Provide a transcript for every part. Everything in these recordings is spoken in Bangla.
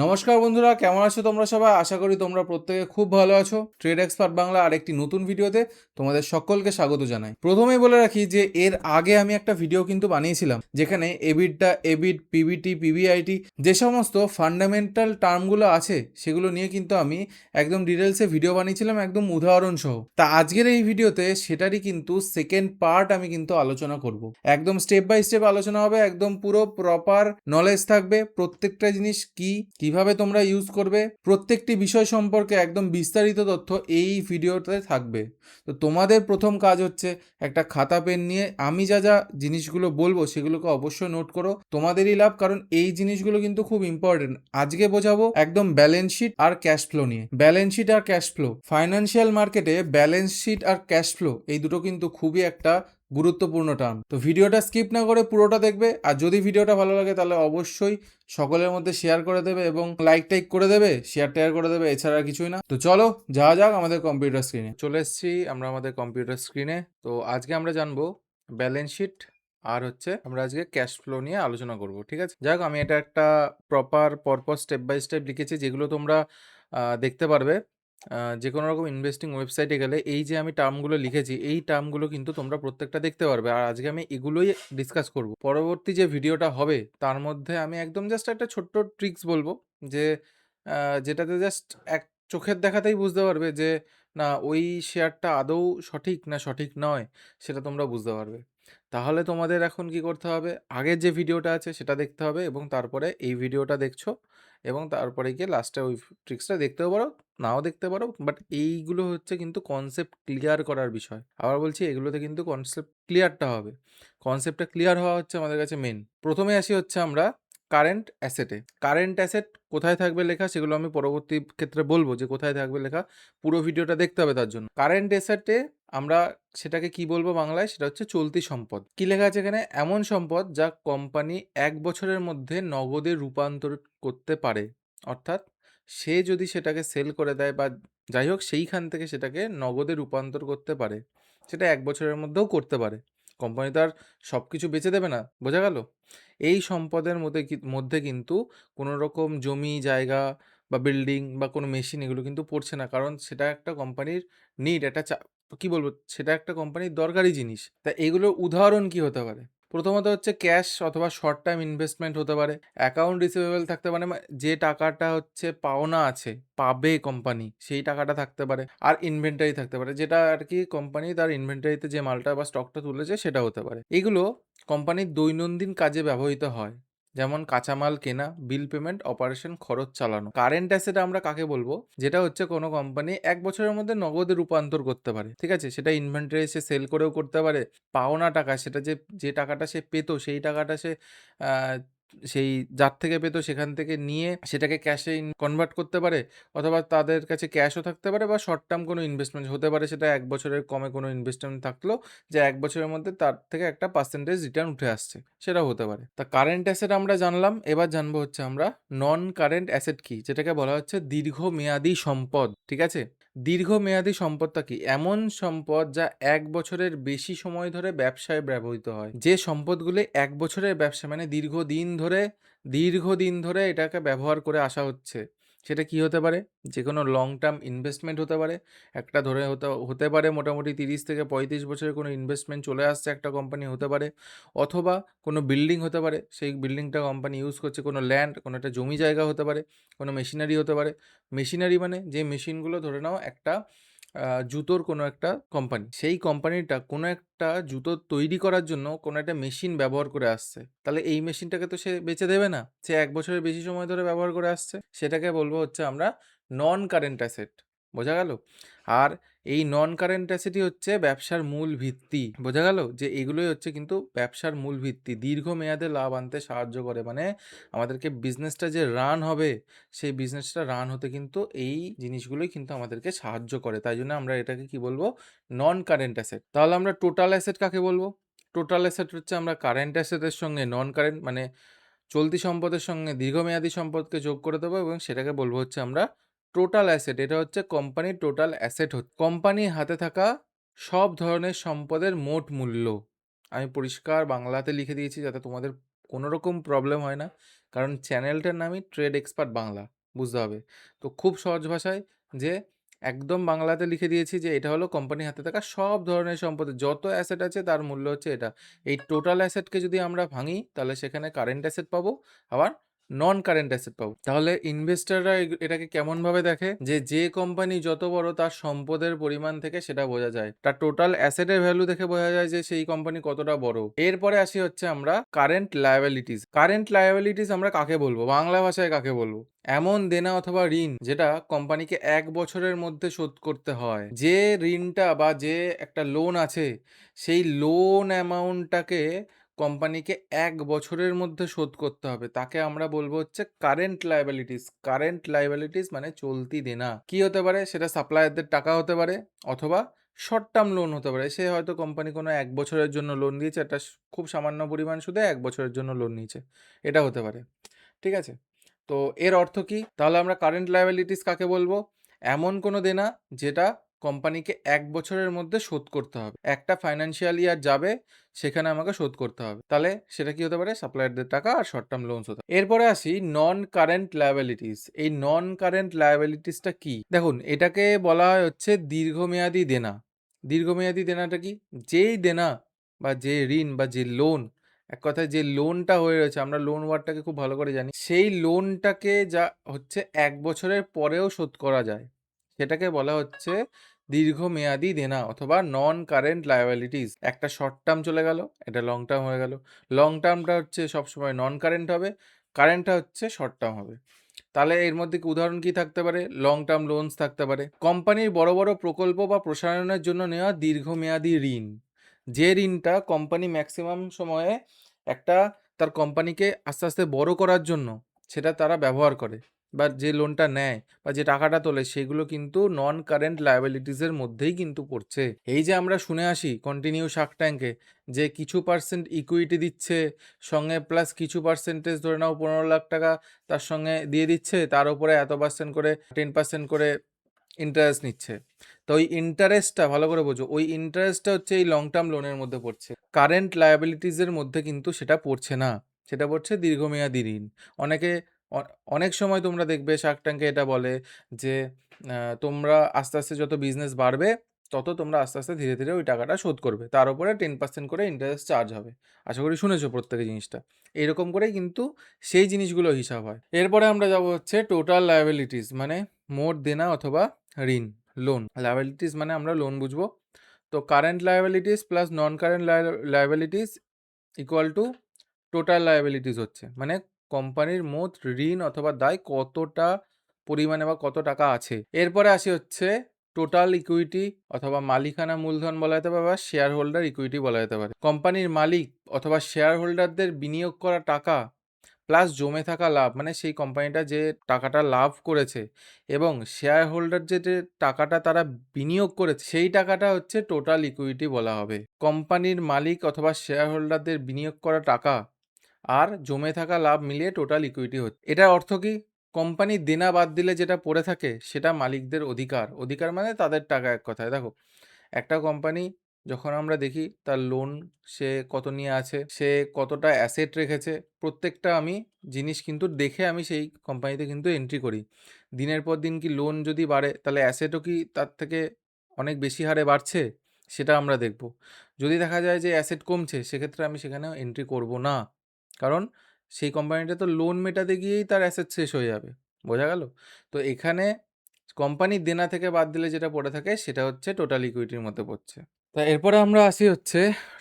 নমস্কার বন্ধুরা, কেমন আছো তোমরা সবাই? আশা করি তোমরা প্রত্যেকে খুব ভালো আছো। ট্রেড এক্সপার্ট বাংলা আরেকটি নতুন ভিডিওতে তোমাদের সকলকে স্বাগত জানাই। প্রথমেই বলে রাখি যে এর আগে আমি একটা ভিডিও কিন্তু বানিয়েছিলাম, যেখানে এবিটটা, এবিট, পিবিটি, পিবিআইটি যে সমস্ত ফান্ডামেন্টাল টার্মগুলো আছে সেগুলো নিয়ে কিন্তু আমি একদম ডিটেলসে ভিডিও বানিয়েছিলাম, একদম উদাহরণ সহ। তা আজকের এই ভিডিওতে সেটারই কিন্তু সেকেন্ড পার্ট আমি কিন্তু আলোচনা করব। একদম স্টেপ বাই স্টেপ আলোচনা হবে, একদম পুরো প্রপার নলেজ থাকবে। প্রত্যেকটা জিনিস কিভাবে তোমরা ইউজ করবে, প্রত্যেকটি বিষয় সম্পর্কে একদম বিস্তারিত তথ্য এই ভিডিওতে থাকবে। তো তোমাদের প্রথম কাজ হচ্ছে একটা খাতা পেন নিয়ে আমি যা যা জিনিসগুলো বলবো সেগুলোকে অবশ্যই নোট করো। তোমাদেরই লাভ, কারণ এই জিনিসগুলো কিন্তু খুব ইম্পর্টেন্ট। আজকে বোঝাবো একদম ব্যালেন্স শিট আর ক্যাশ ফ্লো নিয়ে। ব্যালেন্স শিট আর ক্যাশ ফ্লো, ফাইন্যান্সিয়াল মার্কেটে ব্যালেন্স শিট আর ক্যাশ ফ্লো এই দুটো কিন্তু খুবই একটা গুরুত্বপূর্ণ টার্ম। তো ভিডিওটা স্কিপ না করে পুরোটা দেখবে। আর যদি ভিডিওটা ভালো লাগে তাহলে অবশ্যই সকলের মধ্যে শেয়ার করে দেবে এবং লাইক টাইক করে দেবে, শেয়ার টেয়ার করে দেবে, এছাড়া কিছুই না। তো চলো যাওয়া যাক আমাদের কম্পিউটার স্ক্রিনে। চলে এসেছি আমরা আমাদের কম্পিউটার স্ক্রিনে। তো আজকে আমরা জানবো ব্যালেন্স শিট আর হচ্ছে আমরা আজকে ক্যাশ ফ্লো নিয়ে আলোচনা করব, ঠিক আছে? যাক, আমি এটা একটা প্রপার পরপর স্টেপ বাই স্টেপ লিখেছি, যেগুলো তোমরা দেখতে পারবে যে কোনো রকম ইনভেস্টিং ওয়েবসাইটে গেলে। এই যে আমি টার্মগুলো লিখেছি, এই টার্মগুলো কিন্তু তোমরা প্রত্যেকটা দেখতে পারবে। আর আজকে আমি এগুলোই ডিসকাস করব। পরবর্তী যে ভিডিওটা হবে তার মধ্যে আমি একদম জাস্ট একটা ছোট্ট ট্রিক্স বলবো, যে যেটাতে জাস্ট এক চোখের দেখাতেই বুঝতে পারবে যে না ওই শেয়ারটা আদৌ সঠিক না সঠিক নয়, সেটা তোমরা বুঝতে পারবে। তাহলে তোমাদের এখন কি করতে হবে, আগের যে ভিডিওটা আছে সেটা দেখতে হবে এবং তারপরে এই ভিডিওটা দেখছো, এবং তারপরে গিয়ে লাস্টে ওই ট্রিক্সটা দেখতেও পারো, নাও দেখতে পারো। বাট এইগুলো হচ্ছে কিন্তু কনসেপ্ট ক্লিয়ার করার বিষয়। আবার বলছি, এগুলোতে কিন্তু কনসেপ্ট ক্লিয়ারটা হবে। কনসেপ্টটা ক্লিয়ার হওয়া হচ্ছে আমাদের কাছে মেন। প্রথমে আসি হচ্ছে আমরা কারেন্ট অ্যাসেটে। কারেন্ট অ্যাসেট কোথায় থাকবে লেখা সেগুলো আমি পরবর্তী ক্ষেত্রে বলবো যে কোথায় থাকবে লেখা। পুরো ভিডিওটা দেখতে হবে তার জন্য। কারেন্ট অ্যাসেটে আমরা সেটাকে কি বলবো বাংলায়, সেটা হচ্ছে চলতি সম্পদ। কি লেখা আছে এখানে? এমন সম্পদ যা কোম্পানি 1 বছরের মধ্যে নগদে রূপান্তর করতে পারে। অর্থাৎ সে যদি সেটাকে সেল করে দেয় বা যাই হোক সেইখান থেকে সেটাকে নগদে রূপান্তর করতে পারে, সেটা 1 বছরের মধ্যেও করতে পারে। কোম্পানি তো আর সব কিছু বেচে দেবে না, বোঝা গেল? এই সম্পদের মধ্যে কিন্তু কোনো রকম জমি জায়গা বা বিল্ডিং বা কোনো মেশিন এগুলো কিন্তু পড়ছে না, কারণ সেটা একটা কোম্পানির নিড, একটা কি বলবো, সেটা একটা কোম্পানির দরকারি জিনিস। তা এগুলোর উদাহরণ কি হতে পারে? প্রথমত হচ্ছে ক্যাশ অথবা শর্ট টাইম ইনভেস্টমেন্ট হতে পারে। অ্যাকাউন্ট রিসিভেবল থাকতে পারে, যে টাকাটা হচ্ছে পাওনা আছে, পাবে কোম্পানি, সেই টাকাটা থাকতে পারে। আর ইনভেন্টারি থাকতে পারে, যেটা আর কি কোম্পানি তার ইনভেন্টারিতে যে মালটা বা স্টকটা তুলেছে সেটা হতে পারে। এগুলো কোম্পানির দৈনন্দিন কাজে ব্যবহৃত হয়, যেমন কাঁচামাল কেনা, বিল পেমেন্ট, অপারেশন খরচ চালানো। কারেন্ট অ্যাসেট আমরা কাকে বলবো? যেটা হচ্ছে কোনো কোম্পানি 1 বছরের মধ্যে নগদে রূপান্তর করতে পারে, ঠিক আছে? সেটা ইনভেন্টরি সে সেল করেও করতে পারে। পাওনা টাকা, সেটা যে যে টাকাটা সে পেতো সেই টাকাটা সে আহ, সেই যার থেকে পেতো সেখান থেকে নিয়ে সেটাকে ক্যাশে কনভার্ট করতে পারে, অথবা তাদের কাছে ক্যাশও থাকতে পারে, বা শর্ট টার্ম কোনো ইনভেস্টমেন্ট হতে পারে। সেটা 1 বছরের কমে কোনো ইনভেস্টমেন্ট থাকলো, যে 1 বছরের মধ্যে তার থেকে একটা পার্সেন্টেজ রিটার্ন উঠে আসছে, সেটাও হতে পারে। তা কারেন্ট অ্যাসেট আমরা জানলাম, এবার জানবো হচ্ছে আমরা নন কারেন্ট অ্যাসেট কি, যেটাকে বলা হচ্ছে দীর্ঘমেয়াদী সম্পদ, ঠিক আছে? দীর্ঘমেয়াদী সম্পদটা কি? এমন সম্পদ যা 1 বছরের বেশি সময় ধরে ব্যবসায় ব্যবহৃত হয়। যে সম্পদগুলি 1 বছরের ব্যবসা মানে দীর্ঘদিন ধরে এটাকে ব্যবহার করে আসা হচ্ছে, সেটা কি হতে পারে? যে কোনো লং টার্ম ইনভেস্টমেন্ট হতে পারে। একটা ধরে হতে পারে মোটামুটি 30 থেকে 35 বছরের কোনো ইনভেস্টমেন্ট চলে আসছে একটা কোম্পানি, হতে পারে। অথবা কোনো বিল্ডিং হতে পারে, সেই বিল্ডিংটা কোম্পানি ইউজ করছে। কোনো ল্যান্ড, কোনো একটা জমি জায়গা হতে পারে। কোনো মেশিনারি হতে পারে। মেশিনারি মানে যে মেশিনগুলো, ধরে নাও একটা জুতোর কোনো একটা কোম্পানি, সেই কোম্পানিটা কোনো একটা জুতো তৈরি করার জন্য কোনো একটা মেশিন ব্যবহার করে আসছে, তাহলে এই মেশিনটাকে তো সে বেচে দেবে না, সে 1 বছরের বেশি সময় ধরে ব্যবহার করে আসছে। সেটাকে বলবো হচ্ছে আমরা নন কারেন্ট অ্যাসেট, বোঝা গেল? আর এই নন কারেন্ট অ্যাসেটই হচ্ছে ব্যবসার মূল ভিত্তি, বোঝা গেল? যে এগুলোই হচ্ছে কিন্তু ব্যবসার মূল ভিত্তি, দীর্ঘমেয়াদে লাভ আনতে সাহায্য করে। মানে আমাদেরকে বিজনেসটা যে রান হবে, সেই বিজনেসটা রান হতে কিন্তু এই জিনিসগুলোই কিন্তু আমাদেরকে সাহায্য করে। তাই জন্য আমরা এটাকে কি বলবো? নন কারেন্ট অ্যাসেট। তাহলে আমরা টোটাল অ্যাসেট কাকে বলবো? টোটাল অ্যাসেট হচ্ছে আমরা কারেন্ট অ্যাসেটের সঙ্গে নন কারেন্ট মানে চলতি সম্পদের সঙ্গে দীর্ঘমেয়াদী সম্পদকে যোগ করে দেবো, এবং সেটাকে বলবো হচ্ছে আমরা টোটাল অ্যাসেট। এটা হচ্ছে কোম্পানির টোটাল অ্যাসেট, কোম্পানির হাতে থাকা সব ধরনের সম্পদের মোট মূল্য। আমি পরিষ্কার বাংলাতে লিখে দিয়েছি যাতে তোমাদের কোনো রকম প্রবলেম হয় না, কারণ চ্যানেলটার নামই ট্রেড এক্সপার্ট বাংলা, বুঝতে হবে। তো খুব সহজ ভাষায় যে একদম বাংলাতে লিখে দিয়েছি যে এটা হলো কোম্পানির হাতে থাকা সব ধরনের সম্পত্তি, যত অ্যাসেট আছে তার মূল্য হচ্ছে এটা। এই টোটাল অ্যাসেটকে যদি আমরা ভাঙি তাহলে সেখানে কারেন্ট অ্যাসেট পাবো, আবার নন কারেন্ট অ্যাসেট পাবো। তাহলে ইনভেস্টররা এটাকে কেমনভাবে দেখে, যে কোম্পানি যত বড় তার সম্পদের পরিমাণ থেকে সেটা বোঝা যায়, তার টোটাল অ্যাসেটের ভ্যালু দেখে বোঝা যায় যে সেই কোম্পানি কতটা বড়। এরপরে আসি হচ্ছে আমরা কারেন্ট লায়াবিলিটিস। কারেন্ট লায়াবিলিটিস আমরা কাকে বলবো, বাংলা ভাষায় কাকে বলবো? এমন দেনা অথবা ঋণ যেটা কোম্পানিকে 1 বছরের মধ্যে শোধ করতে হয়। যে ঋণটা বা যে একটা লোন আছে, সেই লোন অ্যামাউন্টটাকে কোম্পানিকে 1 বছরের মধ্যে শোধ করতে হবে, তাকে আমরা বলবো হচ্ছে কারেন্ট লায়াবিলিটিস। কারেন্ট লায়াবিলিটিস মানে চলতি দেনা। কি হতে পারে, সেটা সাপ্লায়ারদের টাকা হতে পারে, অথবা শর্ট টার্ম লোন হতে পারে। সে হয়তো কোম্পানি কোনো 1 বছরের জন্য লোন দিয়েছে, একটা খুব সামান্য পরিমাণ সুদে 1 বছরের জন্য লোন নিয়েছে, এটা হতে পারে। ঠিক আছে, তো এর অর্থ কি? তাহলে আমরা কারেন্ট লায়াবিলিটিস কাকে বলবো? এমন কোনো দেনা যেটা কোম্পানিকে 1 বছরের মধ্যে শোধ করতে হবে। একটা ফাইন্যান্সিয়াল ইয়ার যাবে, সেখানে আমাকে শোধ করতে হবে। তাহলে সেটা কি হতে পারে? সাপ্লায়ারদের টাকা আর শর্ট টার্ম লোনস হতে পারে। এরপরে আসি নন কারেন্ট লায়াবিলিটিস। এই নন কারেন্ট লায়াবিলিটিসটা কি? দেখুন, এটাকে বলা হয় হচ্ছে দীর্ঘমেয়াদী দেনা। দীর্ঘমেয়াদী দেনাটা কি? যেই দেনা বা যে ঋণ বা যে লোন, এক কথায় যে লোনটা হয়ে রয়েছে, আমরা লোন ওয়ার্ডটাকে খুব ভালো করে জানি, সেই লোনটাকে যা হচ্ছে 1 বছরের পরেও শোধ করা যায়, সেটাকে বলা হচ্ছে দীর্ঘমেয়াদী দেনা অথবা নন কারেন্ট লায়াবিলিটিস। একটা শর্ট টার্ম চলে গেল, এটা লং টার্ম হয়ে গেল। লং টার্মটা হচ্ছে সবসময় নন কারেন্ট হবে, কারেন্টটা হচ্ছে শর্ট টার্ম হবে। তাহলে এর মধ্যে উদাহরণ কি থাকতে পারে? লং টার্ম লোনস থাকতে পারে, কোম্পানির বড় বড় প্রকল্প বা প্রসারণের জন্য নেওয়া দীর্ঘমেয়াদী ঋণ। যে ঋণটা কোম্পানি ম্যাক্সিমাম সময়ে একটা তার কোম্পানিকে আস্তে আস্তে বড় করার জন্য সেটা তারা ব্যবহার করে, বা যে লোনটা নেয় বা যে টাকাটা তোলে, সেগুলো কিন্তু নন কারেন্ট লায়াবিলিটিসের মধ্যেই কিন্তু পড়ছে। এই যে আমরা শুনে আসি কন্টিনিউ শার্ক ট্যাঙ্কে, যে কিছু পার্সেন্ট ইকুইটি দিচ্ছে সঙ্গে, প্লাস কিছু পার্সেন্টেজ ধরে নাও 15 লাখ টাকা তার সঙ্গে দিয়ে দিচ্ছে, তার উপরে এত পার্সেন্ট করে 10% করে ইন্টারেস্ট নিচ্ছে। তো ওই ইন্টারেস্টটা ভালো করে বোঝো, ওই ইন্টারেস্টটা হচ্ছে এই লং টার্ম লোনের মধ্যে পড়ছে, কারেন্ট লায়াবিলিটিসের মধ্যে কিন্তু সেটা পড়ছে না, সেটা পড়ছে দীর্ঘমেয়াদী ঋণ। অনেকে অনেক সময় তোমরা দেখবে শার্ক ট্যাঙ্কে এটা বলে যে তোমরা আস্তে আস্তে যত বিজনেস বাড়বে, তত তোমরা আস্তে আস্তে ধীরে ধীরে ওই টাকাটা শোধ করবে, তার উপরে 10% করে ইন্টারেস্ট চার্জ হবে। আশা করি শুনেছো প্রত্যেকে জিনিসটা। এরকম করেই কিন্তু সেই জিনিসগুলো হিসাব হয়। এরপরে আমরা যাব হচ্ছে টোটাল লায়াবিলিটিস, মানে মোট দেনা অথবা ঋণ, লোন। লায়াবিলিটিস মানে আমরা লোন বুঝবো। তো current liabilities plus non current liabilities equal to total liabilities হচ্ছে, মানে কোম্পানির মোট ঋণ অথবা দায় কতটা পরিমাণে বা কত টাকা আছে। এরপরে আসি হচ্ছে টোটাল ইকুইটি অথবা মালিকানা মূলধন বলা যেতে পারে, বা শেয়ার হোল্ডার ইকুইটি বলা যেতে পারে। কোম্পানির মালিক অথবা শেয়ার হোল্ডারদের বিনিয়োগ করা টাকা প্লাস জমে থাকা লাভ, মানে সেই কোম্পানিটা যে টাকাটা লাভ করেছে এবং শেয়ার হোল্ডার যে টাকাটা তারা বিনিয়োগ করেছে, সেই টাকাটা হচ্ছে টোটাল ইকুইটি বলা হবে। কোম্পানির মালিক অথবা শেয়ার হোল্ডারদের বিনিয়োগ করা টাকা আর জমে থাকা লাভ মিলিয়ে টোটাল ইকুইটি হচ্ছে। এটার অর্থ কি? কোম্পানির দেনা বাদ দিলে যেটা পড়ে থাকে সেটা মালিকদের অধিকার। অধিকার মানে তাদের টাকা, এক কথায়। দেখো, একটা কোম্পানি যখন আমরা দেখি তার লোন সে কত নিয়ে আছে, সে কতটা অ্যাসেট রেখেছে, প্রত্যেকটা আমি জিনিস কিন্তু দেখে আমি সেই কোম্পানিতে কিন্তু এন্ট্রি করি। দিনের পর দিন কি লোন যদি বাড়ে, তাহলে অ্যাসেটও কি তার থেকে অনেক বেশি হারে বাড়ছে, সেটা আমরা দেখব। যদি দেখা যায় যে অ্যাসেট কমছে, সেক্ষেত্রে আমি সেখানেও এন্ট্রি করব না, কারণ সেই কোম্পানিটা তো লোন মেটাতে গিয়েই তার অ্যাসেট শেষ হয়ে যাবে। বোঝা গেল? তো এখানে কোম্পানির দেনা থেকে বাদ দিলে যেটা পড়ে থাকে সেটা হচ্ছে টোটাল ইকুইটির মধ্যে পড়ছে। তা এরপরে আমরা আসি হচ্ছে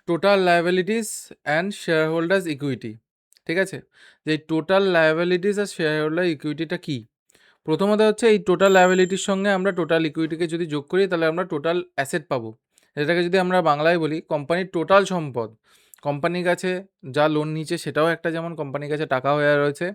total liabilities and share holders equity. ঠিক আছে, যে টোটাল লায়াবিলিটিস আর শেয়ার হোল্ডার ইকুইটিটা কি? প্রথমত হচ্ছে এই টোটাল লায়াবিলিটির সঙ্গে আমরা টোটাল ইকুইটিকে যদি যোগ করি, তাহলে আমরা টোটাল অ্যাসেট পাবো। এটাকে যদি আমরা বাংলায় বলি, কোম্পানির টোটাল সম্পদ। কোম্পানির কাছে যা লোন নিচ্ছে সেটাও একটা, যেমন কোম্পানির কাছে টাকা হয়ে রয়েছে,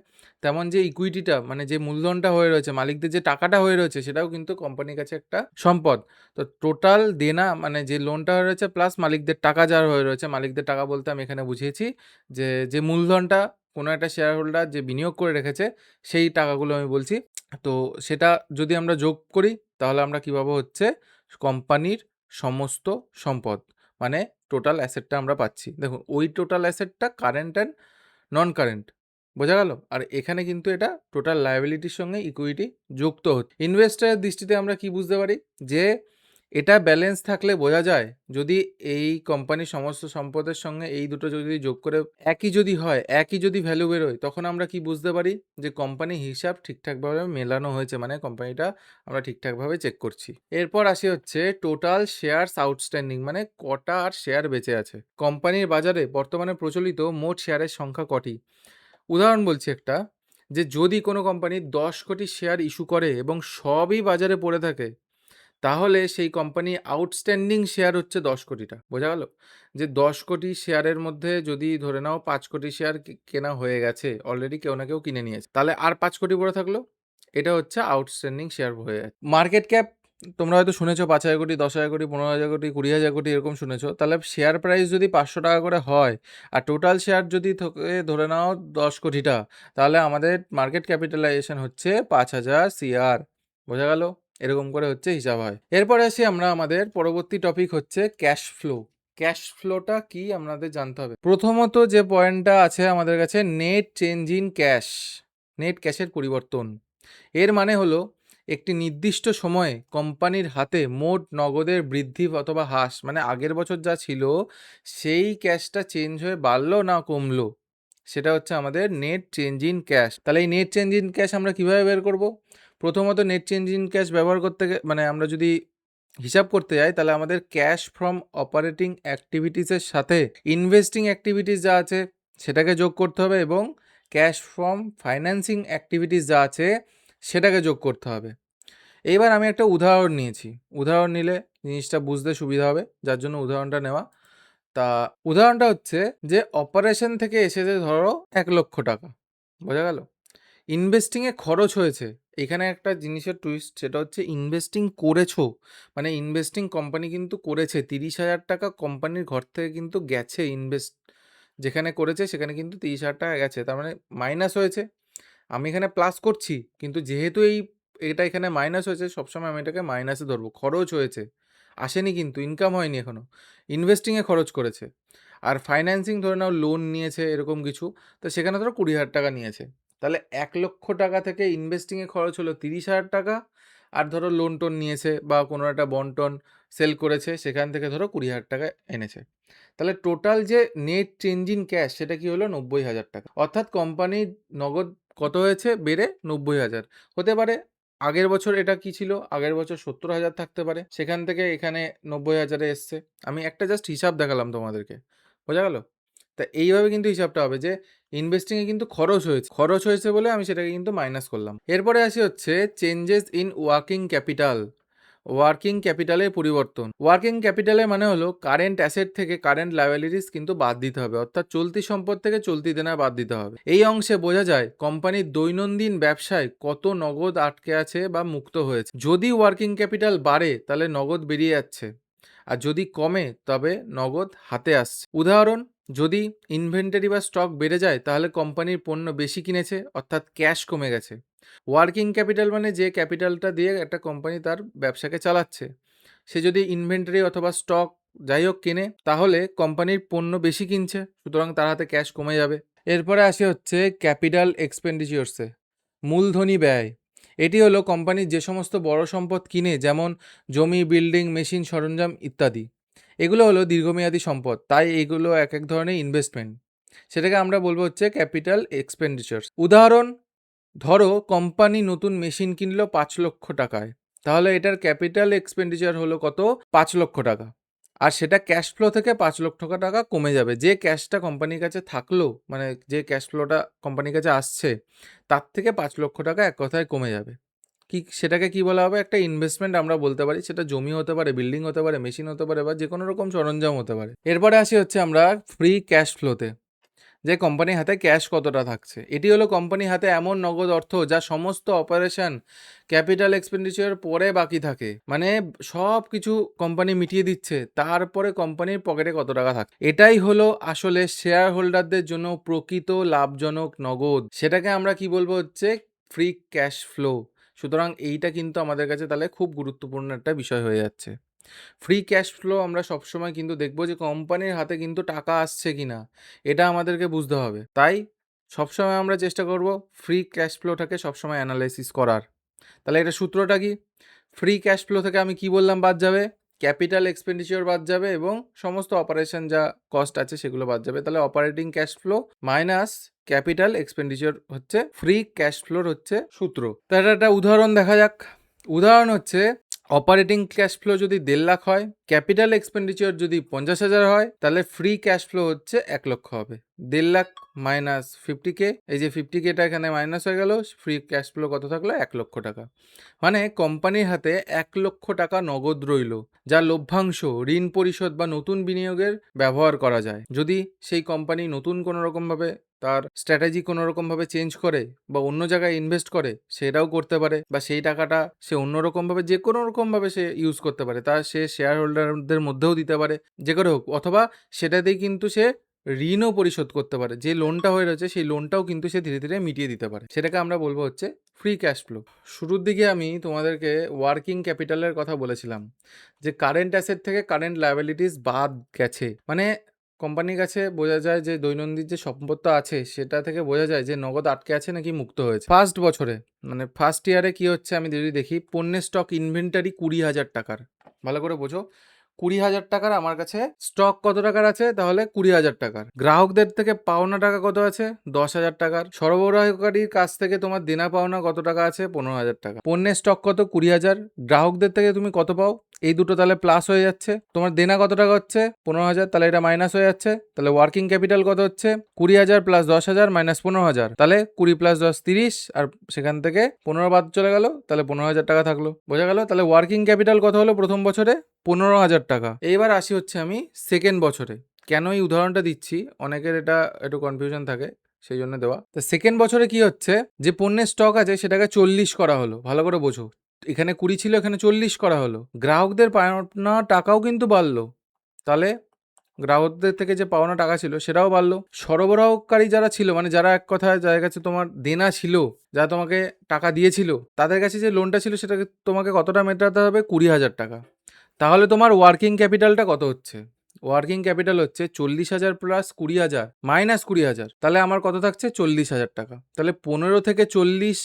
তেমন যে ইকুইটিটা মানে যে মূলধনটা হয়ে রয়েছে, মালিকদের যে টাকাটা হয়ে রয়েছে, সেটাও কিন্তু কোম্পানির কাছে একটা সম্পদ। তো টোটাল দেনা মানে যে লোনটা হয়ে রয়েছে প্লাস মালিকদের টাকা যার হয়ে রয়েছে, মালিকদের টাকা বলতে আমি এখানে বুঝিয়েছি যে যে মূলধনটা কোনো একটা শেয়ার হোল্ডার যে বিনিয়োগ করে রেখেছে, সেই টাকাগুলো আমি বলছি। তো সেটা যদি আমরা যোগ করি, তাহলে আমরা কী পাবো হচ্ছে কোম্পানির সমস্ত সম্পদ, মানে টোটাল অ্যাসেটটা আমরা পাচ্ছি। দেখুন, ওই টোটাল অ্যাসেটটা কারেন্ট অ্যান্ড নন কারেন্ট। বোঝা গেল? আর এখানে কিন্তু এটা টোটাল লায়াবিলিটির সঙ্গে ইকুইটি যুক্ত হচ্ছে। ইনভেস্টরের দৃষ্টিতে আমরা কি বুঝতে পারি? যে এটা ব্যালেন্স থাকলে বোঝা যায়, যদি এই কোম্পানির সমস্ত সম্পদের সঙ্গে এই দুটো যদি যোগ করে একই যদি হয়, একই যদি ভ্যালু বেরোয়, তখন আমরা কি বুঝতে পারি? যে কোম্পানির হিসাব ঠিকঠাকভাবে মেলানো হয়েছে, মানে কোম্পানিটা আমরা ঠিকঠাকভাবে চেক করছি। এরপর আসি হচ্ছে টোটাল শেয়ারস আউটস্ট্যান্ডিং, মানে কটা আর শেয়ার বেঁচে আছে। কোম্পানির বাজারে বর্তমানে প্রচলিত মোট শেয়ারের সংখ্যা কটি? উদাহরণ বলছি একটা, যে যদি কোনো কোম্পানি 10 কোটি শেয়ার ইস্যু করে এবং সবই বাজারে পড়ে থাকে, তাহলে সেই কোম্পানি আউটস্ট্যান্ডিং শেয়ার হচ্ছে 10 কোটিটা। বোঝা গেল? যে 10 কোটি শেয়ারের মধ্যে যদি ধরে নাও 5 কোটি শেয়ার কেনা হয়ে গেছে, অলরেডি কেউ না কেউ কিনে নিয়েছে, তাহলে আর 5 কোটি পড়ে থাকলো, এটা হচ্ছে আউটস্ট্যান্ডিং শেয়ার হয়ে যাচ্ছে। মার্কেট ক্যাপ তোমরা হয়তো শুনেছো 5,000 কোটি, 10,000 কোটি, 15,000 কোটি, 20,000 কোটি এরকম শুনেছো। তাহলে শেয়ার প্রাইস যদি 500 টাকা করে হয় আর টোটাল শেয়ার যদি ধরে নাও 10 কোটিটা, তাহলে আমাদের মার্কেট ক্যাপিটালাইজেশন হচ্ছে 5,000 সিআর। বোঝা গেল? এরকম করে হচ্ছে হিসাব হয়। এরপরে আসি আমরা আমাদের পরবর্তী টপিক হচ্ছে ক্যাশ ফ্লো। ক্যাশ ফ্লোটা কি আমাদের জানতে হবে। প্রথমত যে পয়েন্টটা আছে আমাদের কাছে, net change in cash, net ক্যাশের পরিবর্তন। এর মানে হলো একটি নির্দিষ্ট সময়ে কোম্পানির হাতে মোট নগদের বৃদ্ধি অথবা হ্রাস, মানে আগের বছর যা ছিল সেই ক্যাশটা চেঞ্জ হয়ে বাড়লো না কমলো, সেটা হচ্ছে আমাদের নেট চেঞ্জ ইন ক্যাশ। তাহলে এই নেট চেঞ্জ ইন ক্যাশ আমরা কিভাবে বের করব? প্রথমত নেট চেঞ্জ ইন ক্যাশ ব্যবহার করতে মানে আমরা যদি হিসাব করতে যাই, তাহলে আমাদের ক্যাশ ফ্রম অপারেটিং অ্যাক্টিভিটিসের সাথে ইনভেস্টিং অ্যাক্টিভিটিস যা আছে সেটাকে যোগ করতে হবে, এবং ক্যাশ ফ্রম ফাইন্যান্সিং অ্যাক্টিভিটিস যা আছে সেটাকে যোগ করতে হবে। এইবার আমি একটা উদাহরণ নিয়েছি, উদাহরণ নিলে জিনিসটা বুঝতে সুবিধা হবে, যার জন্য উদাহরণটা নেওয়া। তা উদাহরণটা হচ্ছে যে অপারেশন থেকে এসেছে ধরো 1,00,000 টাকা। বোঝা গেল? ইনভেস্টিংয়ে খরচ হয়েছে। এখানে একটা জিনিসের টুইস্ট, সেটা হচ্ছে ইনভেস্টিং করেছো, মানে ইনভেস্টিং কোম্পানি কিন্তু করেছে 30,000 টাকা কোম্পানির ঘর থেকে কিন্তু গেছে, ইনভেস্ট যেখানে করেছে সেখানে কিন্তু 30,000 টাকা গেছে, তার মানে মাইনাস হয়েছে। আমি এখানে প্লাস করছি, কিন্তু যেহেতু এটা এখানে মাইনাস হয়েছে, সবসময় আমি এটাকে মাইনাসে ধরবো। খরচ হয়েছে, আসেনি, কিন্তু ইনকাম হয়নি এখনো, ইনভেস্টিংয়ে খরচ করেছে। আর ফাইন্যান্সিং ধরে নাও লোন নিয়েছে এরকম কিছু, তো সেখানে ধরো 20,000 টাকা নিয়েছে। তাহলে 1,00,000 টাকা থেকে ইনভেস্টিংয়ে খরচ হলো 30,000 টাকা, আর ধরো লোন টোন নিয়েছে বা কোনো একটা বন্ড টন সেল করেছে, সেখান থেকে ধরো 20,000 টাকা এনেছে। তাহলে টোটাল যে নেট চেঞ্জ ইন ক্যাশ সেটা কি হলো? 90,000 টাকা। অর্থাৎ কোম্পানির নগদ কত হয়েছে? বেড়ে 90,000। হতে পারে আগের বছর এটা কি ছিল? আগের বছর 70,000 থাকতে পারে, সেখান থেকে এখানে 90,000 এ এসছে। আমি একটা জাস্ট হিসাব দেখালাম তোমাদেরকে। বোঝা গেল? তা এইভাবে কিন্তু হিসাবটা হবে যে ইনভেস্টিংয়ে কিন্তু খরচ হয়েছে, খরচ হয়েছে বলে আমি সেটাকে কিন্তু মাইনাস করলাম। এরপরে আসি হচ্ছে changes in working capital. Working ক্যাপিটালের পরিবর্তন। ওয়ার্কিং ক্যাপিটালের মানে হলো কারেন্ট অ্যাসেট থেকে কারেন্ট লায়াবিলিটিস কিন্তু বাদ দিতে হবে, অর্থাৎ চলতি সম্পদ থেকে চলতি দেনা বাদ দিতে হবে। এই অংশে বোঝা যায় কোম্পানির দৈনন্দিন ব্যবসায় কত নগদ আটকে আছে বা মুক্ত হয়েছে। যদি ওয়ার্কিং ক্যাপিটাল বাড়ে তাহলে নগদ বেরিয়ে যাচ্ছে, আর যদি কমে তবে নগদ হাতে আসছে। উদাহরণ, যদি ইনভেন্টরি বা স্টক বেড়ে যায় তাহলে কোম্পানির পণ্য বেশি কিনেছে, অর্থাৎ ক্যাশ কমে গেছে। ওয়ার্কিং ক্যাপিটাল মানে যে ক্যাপিটালটা দিয়ে একটা কোম্পানি তার ব্যবসাকে চালাচ্ছে, সে যদি ইনভেন্টরি অথবা স্টক যাই হোক কেনে, তাহলে কোম্পানির পণ্য বেশি কিনছে, সুতরাং তার হাতে ক্যাশ কমে যাবে। এরপরে আসে হচ্ছে ক্যাপিটাল এক্সপেন্ডিচার্সে, মূলধনী ব্যয়। এটি হলো কোম্পানির যে সমস্ত বড় সম্পদ কিনে, যেমন জমি, বিল্ডিং, মেশিন, সরঞ্জাম ইত্যাদি, এগুলো হলো দীর্ঘমেয়াদী সম্পদ, তাই এগুলো এক এক ধরনের ইনভেস্টমেন্ট, সেটাকে আমরা বলবো হচ্ছে ক্যাপিটাল এক্সপেন্ডিচার্স। উদাহরণ, ধরো কোম্পানি নতুন মেশিন কিনলো 5,00,000 টাকায়, তাহলে এটার ক্যাপিটাল এক্সপেন্ডিচার হলো কত? 5,00,000 টাকা। আর সেটা ক্যাশ ফ্লো থেকে 5,00,000 টাকা কমে যাবে। যে ক্যাশটা কোম্পানির কাছে থাকলো, মানে যে ক্যাশ ফ্লোটা কোম্পানির কাছে আসছে, তার থেকে 5,00,000 টাকা এক কথায় কমে যাবে। কি সেটাকে কি বলা হবে? একটা ইনভেস্টমেন্ট আমরা বলতে পারি। সেটা জমি হতে পারে, বিল্ডিং হতে পারে, মেশিন হতে পারে, বা যে কোনো রকম সরঞ্জাম হতে পারে। এরপরে আসি হচ্ছে আমরা ফ্রি ক্যাশ ফ্লোতে, যে কোম্পানির হাতে ক্যাশ কতটা থাকছে। এটি হলো কোম্পানির হাতে এমন নগদ অর্থ যা সমস্ত অপারেশন, ক্যাপিটাল এক্সপেন্ডিচার পরে বাকি থাকে, মানে সব কিছু কোম্পানি মিটিয়ে দিচ্ছে, তারপরে কোম্পানির পকেটে কত টাকা থাকে। এটাই হলো আসলে শেয়ার হোল্ডারদের জন্য প্রকৃত লাভজনক নগদ, সেটাকে আমরা কি বলবো? হচ্ছে ফ্রি ক্যাশ ফ্লো। সুতরাং এইটা কিন্তু আমাদের কাছে তাহলে খুব গুরুত্বপূর্ণ একটা বিষয় হয়ে যাচ্ছে। ফ্রি ক্যাশ ফ্লো আমরা সবসময় কিন্তু দেখবো যে কোম্পানির হাতে কিন্তু টাকা আসছে কিনা, এটা আমাদেরকে বুঝতে হবে। তাই সবসময় আমরা চেষ্টা করব ফ্রি ক্যাশ ফ্লোটাকে সবসময় অ্যানালাইসিস করার। তাহলে এটা সূত্রটা কি? ফ্রি ক্যাশ ফ্লো থেকে আমি কি বললাম বাদ যাবে? ক্যাপিটাল এক্সপেন্ডিচার বাদ যাবে এবং সমস্ত অপারেশন যা কস্ট আছে সেগুলো বাদ যাবে। তাহলে operating cash flow minus capital expenditure হচ্ছে ফ্রি ক্যাশ ফ্লোর হচ্ছে সূত্র। তাহলে একটা উদাহরণ দেখা যাক। উদাহরণ হচ্ছে অপারেটিং ক্যাশ ফ্লো যদি 1.5 লাখ হয়, ক্যাপিটাল এক্সপেন্ডিচার যদি 50,000 হয়, তাহলে ফ্রি ক্যাশ ফ্লো হচ্ছে 1 লক্ষ হবে। 1.5 লাখ মাইনাস 50K, এই যে 50Kটা এখানে মাইনাস হয়ে গেল, ফ্রি ক্যাশ ফ্লো কত থাকলো? 1 লক্ষ টাকা। মানে কোম্পানির হাতে 1 লক্ষ টাকা নগদ রইল, যা লভ্যাংশ, ঋণ পরিশোধ বা নতুন বিনিয়োগের ব্যবহার করা যায়। যদি সেই কোম্পানি নতুন কোনো রকমভাবে তার স্ট্র্যাটেজি কোনো রকমভাবে চেঞ্জ করে বা অন্য জায়গায় ইনভেস্ট করে, সেটাও করতে পারে, বা সেই টাকাটা সে অন্য রকমভাবে যে কোনো রকমভাবে সে ইউজ করতে পারে, তা সে শেয়ার হোল্ডারদের মধ্যেও দিতে পারে, যে করে হোক, অথবা সেটাতেই কিন্তু সে ঋণও পরিশোধ করতে পারে। যে লোনটা হয়ে রয়েছে সেই লোনটাও কিন্তু সে ধীরে ধীরে মিটিয়ে দিতে পারে। সেটাকে আমরা বলবো হচ্ছে ফ্রি ক্যাশ ফ্লো। শুরুর দিকে আমি তোমাদেরকে ওয়ার্কিং ক্যাপিটালের কথা বলেছিলাম, যে কারেন্ট অ্যাসেট থেকে কারেন্ট লায়াবিলিটিস বাদ গেছে। মানে কোম্পানির কাছে বোঝা যায় যে দৈনন্দিন যে সম্পত্তি আছে সেটা থেকে বোঝা যায় যে নগদ আটকে আছে নাকি মুক্ত হয়েছে। ফার্স্ট বছরে মানে ফার্স্ট ইয়ারে কি হচ্ছে আমি যদি দেখি, পণ্যের স্টক ইনভেন্টারি 20,000 টাকার। ভালো করে বোঝো, 20,000 টাকার আমার কাছে স্টক কত টাকার আছে? তাহলে 20,000 টাকার। গ্রাহকদের থেকে পাওনা টাকা কত আছে? 10,000 টাকার। সরবরাহকারীর কাছ থেকে তোমার দেনা পাওনা কত টাকা আছে? 15,000 টাকা। পণ্যের স্টক কত? 20,000। গ্রাহকদের থেকে তুমি কত পাও? এই দুটো তাহলে প্লাস হয়ে যাচ্ছে। তোমার দেনা কত টাকা হচ্ছে? 15,000, তাহলে এটা মাইনাস হয়ে যাচ্ছে। তাহলে ওয়ার্কিং ক্যাপিটাল কত হচ্ছে? 20,000 প্লাস 10,000 মাইনাস 15,000, তাহলে 20 প্লাস 10 30, আর সেখান থেকে 15 বাদ চলে গেল, তাহলে 15,000 টাকা থাকলো। বোঝা গেল? তাহলে ওয়ার্কিং ক্যাপিটাল কত হলো প্রথম বছরে? 15,000 টাকা। এইবার আসি হচ্ছে আমি সেকেন্ড বছরে। কেন এই উদাহরণটা দিচ্ছি, অনেকের এটা একটু কনফিউশন থাকে, সেই জন্য দেওয়া। তো সেকেন্ড বছরে কি হচ্ছে, যে পণ্যের স্টক আছে সেটাকে 40 করা হলো। ভালো করে বোঝো, এখানে 20 ছিল, এখানে 40 করা হলো। গ্রাহকদের পাওনা টাকাও কিন্তু বাড়লো। তাহলে গ্রাহকদের থেকে যে পাওনা টাকা ছিল সেটাও বাড়লো। সরবরাহকারী যারা ছিল, মানে যারা এক কথায় যাদের কাছে তোমার দেনা ছিল, যারা তোমাকে টাকা দিয়েছিল, তাদের কাছে যে লোনটা ছিল সেটাকে তোমাকে কতটা মেটাতে হবে? 20,000 টাকা। তাহলে তোমার ওয়ার্কিং ক্যাপিটালটা কত হচ্ছে? ওয়ার্কিং ক্যাপিটাল হচ্ছে 40,000 প্লাস 20,000 মাইনাস 20,000, তাহলে আমার কত থাকছে? 40,000 টাকা। তাহলে 15 থেকে 40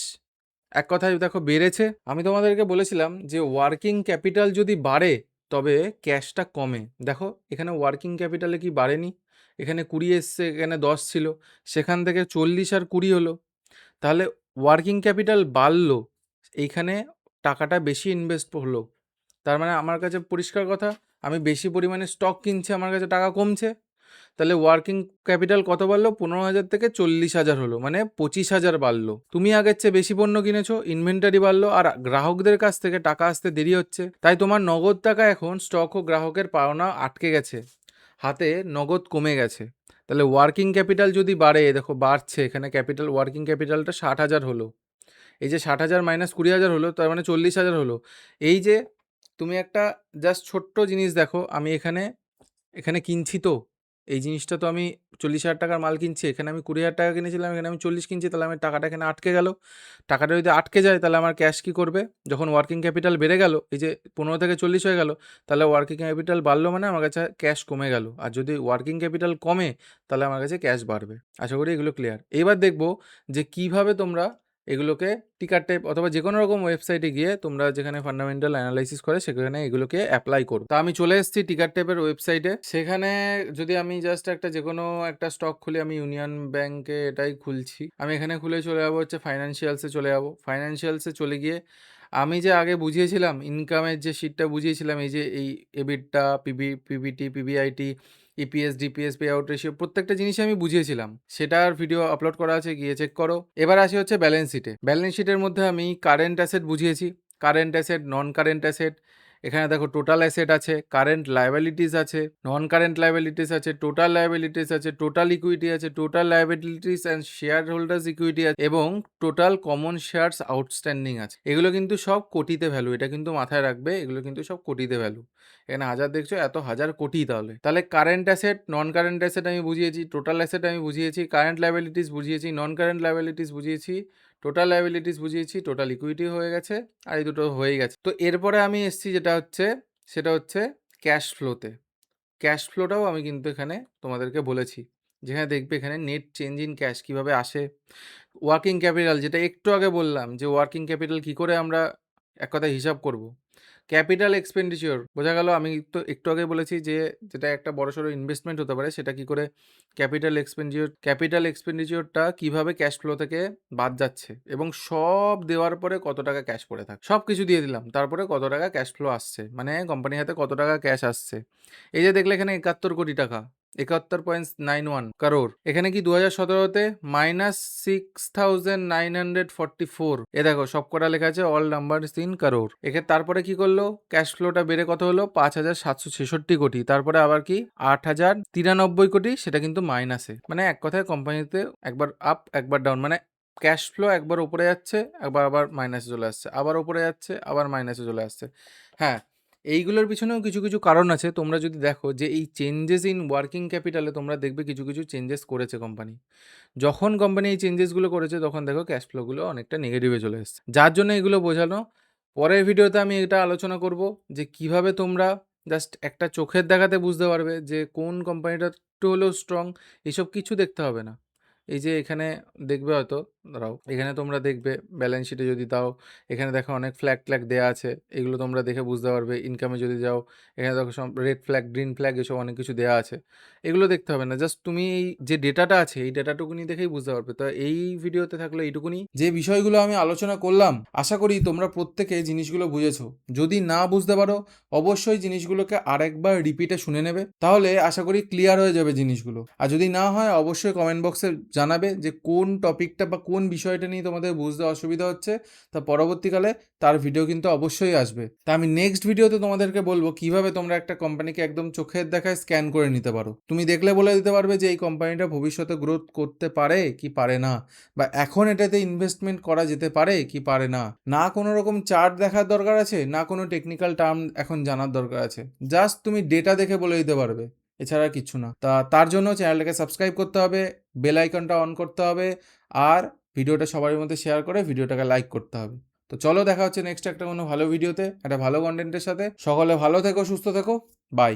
এক কথায় দেখো বেড়েছে। আমি তোমাদেরকে বলেছিলাম যে ওয়ার্কিং ক্যাপিটাল যদি বাড়ে তবে ক্যাশটা কমে। দেখো এখানে ওয়ার্কিং ক্যাপিটালে কি বাড়েনি? এখানে 20 এসছে, এখানে 10 ছিল, সেখান থেকে 40 আর 20 হলো। তাহলে ওয়ার্কিং ক্যাপিটাল বাড়লো, এইখানে টাকাটা বেশি ইনভেস্ট হলো। তার মানে আমার কাছে পরিষ্কার কথা, আমি বেশি পরিমাণে স্টক কিনছি, আমার কাছে টাকা কমছে। তাহলে ওয়ার্কিং ক্যাপিটাল কত বাড়লো? 15,000 থেকে 40,000 হলো, মানে 25,000 বাড়লো। তুমি আগের চেয়ে বেশি পণ্য কিনেছো, ইনভেন্টারি বাড়লো, আর গ্রাহকদের কাছ থেকে টাকা আসতে দেরি হচ্ছে, তাই তোমার নগদ টাকা এখন স্টক ও গ্রাহকের পাওনা আটকে গেছে, হাতে নগদ কমে গেছে। তাহলে ওয়ার্কিং ক্যাপিটাল যদি বাড়ে, দেখো বাড়ছে, এখানে ক্যাপিটাল ওয়ার্কিং ক্যাপিটালটা 60,000 হলো। এই যে 60,000 মাইনাস 20,000 হলো, তার মানে 40,000 হলো। এই যে তুমি একটা জাস্ট ছোট্ট জিনিস দেখো, আমি এখানে এখানে কিনছি, তো এই জিনিসটা তো আমি 40,000 টাকার মাল কিনছি, এখানে আমি 20,000 টাকা কিনেছিলাম, এখানে আমি 40 কিনছি, তাহলে আমার টাকাটা এখানে আটকে গেল। টাকাটা যদি আটকে যায় তাহলে আমার ক্যাশ কী করবে? যখন ওয়ার্কিং ক্যাপিটাল বেড়ে গেল, এই যে 15 থেকে 40 হয়ে গেল, তাহলে ওয়ার্কিং ক্যাপিটাল বাড়লো, মানে আমার কাছে ক্যাশ কমে গেল। আর যদি ওয়ার্কিং ক্যাপিটাল কমে তাহলে আমার কাছে ক্যাশ বাড়বে। আশা করি এগুলো ক্লিয়ার। এবার দেখবো যে কিভাবে তোমরা এগুলোকে টিকার টাইপ অথবা যে কোনো রকম ওয়েবসাইটে গিয়ে তোমরা যেখানে ফান্ডামেন্টাল অ্যানালাইসিস করে সেখানে এগুলোকে অ্যাপ্লাই করো। তা আমি চলে এসেছি টিকার টাইপের ওয়েবসাইটে। সেখানে যদি আমি জাস্ট একটা যে কোনো একটা স্টক খুলি, আমি ইউনিয়ন ব্যাংকে এটাই খুলছি, আমি এখানে খুলে চলে যাবো হচ্ছে ফাইন্যান্সিয়ালসে চলে যাবো। ফাইন্যান্সিয়ালসে চলে গিয়ে আমি যে আগে বুঝিয়েছিলাম ইনকামের যে শিটটা বুঝিয়েছিলাম, এই যে এই এবিটটা, PBT, PBIT, EPS, DPS, pay out ratio, প্রত্যেকটা জিনিসই আমি বুঝিয়েছিলাম, সেটার ভিডিও আপলোড করা আছে, গিয়ে চেক করো। এবার আসি হচ্ছে ব্যালেন্স শিটে। ব্যালেন্স শিটের মধ্যে আমি কারেন্ট অ্যাসেট বুঝিয়েছি, current asset, non current asset. এখানে দেখো টোটাল অ্যাসেট আছে, কারেন্ট লায়াবিলিটিস আছে, নন কারেন্ট লায়াবিলিটিস আছে, টোটাল লায়াবিলিটিস আছে, টোটাল ইকুইটি আছে, total liabilities and share holders equity আছে, এবং টোটাল কমন শেয়ারস আউটস্ট্যান্ডিং আছে। এগুলো কিন্তু সব কোটিতে ভ্যালু, এটা কিন্তু মাথায় রাখবে, এগুলো কিন্তু সব কোটিতে ভ্যালু। এখানে হাজার দেখছো, এত হাজার কোটি। তাহলে তাহলে current asset, non current asset আমি বুঝিয়েছি, টোটাল অ্যাসেট আমি বুঝিয়েছি, কারেন্ট লায়াবিলিটিস বুঝিয়েছি, নন কারেন্ট লায়াবিলিটিস বুঝিয়েছি, টোটাল লায়াবিলিটিস বুঝিয়েছি, টোটাল ইকুইটি হয়ে গেছে, আর এই দুটো হয়ে গেছে। তো এরপরে আমি এসছি যেটা হচ্ছে, সেটা হচ্ছে ক্যাশ ফ্লোতে। ক্যাশ ফ্লোটাও আমি কিন্তু এখানে তোমাদেরকে বলেছি যেখানে দেখবে এখানে নেট চেঞ্জ ইন ক্যাশ কীভাবে আসে, ওয়ার্কিং ক্যাপিটাল যেটা একটু আগে বললাম যে ওয়ার্কিং ক্যাপিটাল কী করে আমরা এক কথায় হিসাব করব, ক্যাপিটাল এক্সপেন্ডিচার বোঝা গেল। আমি তো একটু আগে বলেছি যে যেটা একটা বড়সড় ইনভেস্টমেন্ট হতে পারে সেটা কী করে ক্যাপিটাল এক্সপেন্ডিচারটা কীভাবে ক্যাশ ফ্লো থেকে বাদ যাচ্ছে, এবং সব দেওয়ার পরে কত টাকা ক্যাশ পড়ে থাকে, সব কিছু দিয়ে দিলাম, তারপরে কত টাকা ক্যাশ ফ্লো আসছে, মানে কোম্পানির হাতে কত টাকা ক্যাশ আসছে। এই যে দেখলে এখানে 71 কোটি টাকা, 71.91 কারোর। এখানে কি 2017-তে -6,944, এ দেখো সব কটা লেখা আছে অল নাম্বার ইন কারোর। এখানে তারপরে কি করলো, ক্যাশ ফ্লোটা বেড়ে কত হলো 5,766 কোটি, তারপরে আবার কি 8,093 কোটি, সেটা কিন্তু মাইনাসে। মানে এক কথায় কোম্পানিতে একবার আপ একবার ডাউন, মানে ক্যাশ ফ্লো একবার উপরে যাচ্ছে, একবার আবার মাইনাসে চলে আসছে, আবার উপরে যাচ্ছে, আবার মাইনাসে চলে আসছে। হ্যাঁ, এইগুলোর পিছনেও কিছু কিছু কারণ আছে। তোমরা যদি দেখো যে এই চেঞ্জেস ইন ওয়ার্কিং ক্যাপিটালে তোমরা দেখবে কিছু কিছু চেঞ্জেস করেছে কোম্পানি। যখন কোম্পানি এই চেঞ্জেসগুলো করেছে তখন দেখো ক্যাশ ফ্লোগুলো অনেকটা নেগেটিভে চলে এসেছে, যার জন্য এগুলো বোঝানো। পরের ভিডিওতে আমি এটা আলোচনা করব যে কিভাবে তোমরা জাস্ট একটা চোখের দেখাতে বুঝতে পারবে যে কোন কোম্পানিটা একটু হলেও স্ট্রং। এসব কিছু দেখতে হবে না। এই যে এখানে দেখবে হয়তো, দাঁড়াও, এখানে তোমরা দেখবে ব্যালেন্স শিটে যদি দাও, এখানে দেখো অনেক ফ্ল্যাগ ট্ল্যাগ দেওয়া আছে, এগুলো তোমরা দেখে বুঝতে পারবে। ইনকামে যদি যাও, এখানে দেখো সব রেড ফ্ল্যাগ, গ্রিন ফ্ল্যাগ, এসব অনেক কিছু দেওয়া আছে। এগুলো দেখতে হবে না, জাস্ট তুমি এই যে ডেটাটা আছে এই ডেটাটুকুনি দেখেই বুঝতে পারবে। তো এই ভিডিওতে থাকলে এইটুকুনি, যে বিষয়গুলো আমি আলোচনা করলাম, আশা করি তোমরা প্রত্যেকে জিনিসগুলো বুঝেছো। যদি না বুঝতে পারো অবশ্যই জিনিসগুলোকে আরেকবার রিপিটে শুনে নেবে, তাহলে আশা করি ক্লিয়ার হয়ে যাবে জিনিসগুলো। আর যদি না হয় অবশ্যই কমেন্ট বক্সে জানাবে যে কোন টপিকটা বা কোন বিষয়টা নিয়ে তোমাদের বুঝতে অসুবিধা হচ্ছে। তা পরবর্তীকালে তার ভিডিও কিন্তু অবশ্যই আসবে। তা আমি নেক্সট ভিডিওতে তোমাদেরকে বলবো কিভাবে তোমরা একটা কোম্পানিকে একদম চোখের দেখায় স্ক্যান করে নিতে পারো। তুমি দেখলে বলে দিতে পারবে যে এই কোম্পানিটা ভবিষ্যতে গ্রোথ করতে পারে কি পারে না, বা এখন এটাতে ইনভেস্টমেন্ট করা যেতে পারে কি পারে না। না কোনো রকম চার্ট দেখার দরকার আছে, না কোনো টেকনিক্যাল টার্ম এখন জানার দরকার আছে, জাস্ট তুমি ডেটা দেখে বলে দিতে পারবে, এছাড়া কিছু না। তার জন্য চ্যানেলটাকে সাবস্ক্রাইব করতে হবে, বেল আইকনটা অন করতে হবে, আর ভিডিওটা সবার মধ্যে শেয়ার করে ভিডিওটাকে লাইক করতে হবে। তো চলো, দেখা হচ্ছে নেক্সট একটা কোনো ভালো ভিডিওতে, একটা ভালো কন্টেন্টের সাথে। সকলে ভালো থেকো, সুস্থ থেকো, বাই।